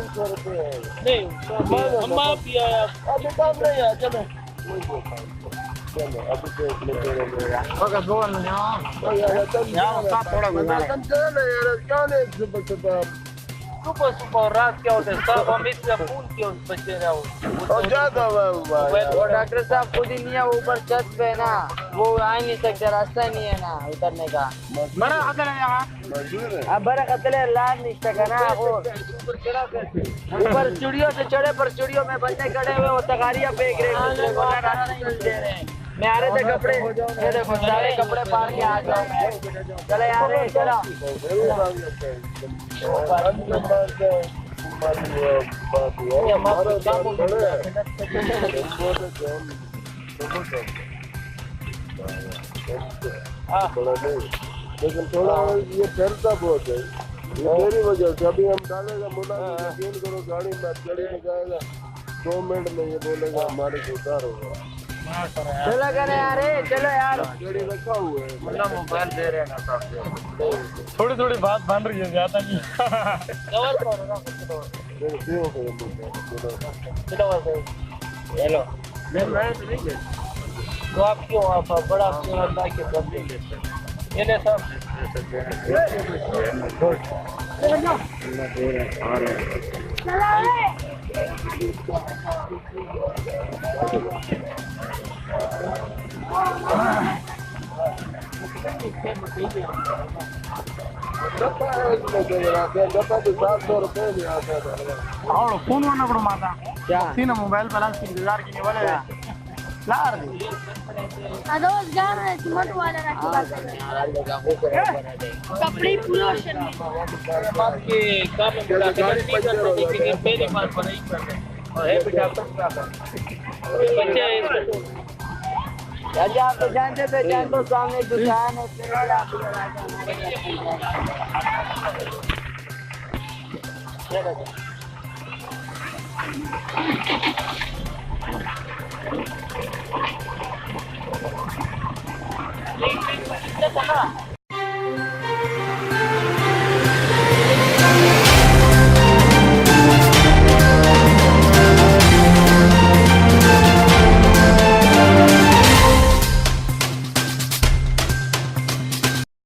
500 रुपये है। नहीं अम्मा भी आया अभी काम नहीं है, चलो चलो अभी तो इसमें तेरे मेरा मगर बोल ना यार साथ थोड़ा गुजारा तुम चले यार, क्या नहीं सुबह सुबह सुबह सुबह और रात क्या होता है सब हम इसमें फूल के उस बच्चे रहा हूँ और ज्यादा वो डॉक्टर साहब खुद ही नहीं है, वो ऊपर छत पे है ना, वो आ नहीं सकते, रास्ता नहीं है ना उतरने का। बड़ा खतरा है यहाँ, मजबूर है। अब बड़ा खतरा है, लाद नहीं सका ना वो ऊपर सीढ़ियों से चढ़े, पर सीढ़ियों में बंदे खड़े हुए, वो तगारियां फेंक रहे हैं, दे रहे हैं। मैं आ रहे थे कपड़े, ये देखो सारे कपड़े पार के आ जाओ। चले यार चलो लेकिन थोड़ा ये फैलता बहुत है, ये मेरी वजह से। अभी हम डालेगा मुला, यकीन करो गाड़ी में गाड़ी में जाएगा 2 मिनट में ये बोलेगा हमारे को उतार होगा। चलो करे यार, चलो यार गाड़ी रखा हुआ है, मुन्ना मोबाइल दे रहे हैं ना साहब। थोड़ी थोड़ी बात बन रही है ज्यादा नहीं हेलो तो आप क्यों आप बड़ा क्यों अल्लाह के बंदे ये ले सब और फोन वाला बड़ा माता क्या सीना मोबाइल बैलेंस 3000 की वाले लार अदोस गान है सिमट वाला रखी कपड़े पोल्यूशन में बात के काम में बड़ा नहीं कर सकते लेकिन पहली बार बनाई कर रहे और है बेटा बच्चे राजा आप तो जानते पहचान तो सामने दुकान है, फिर आप ये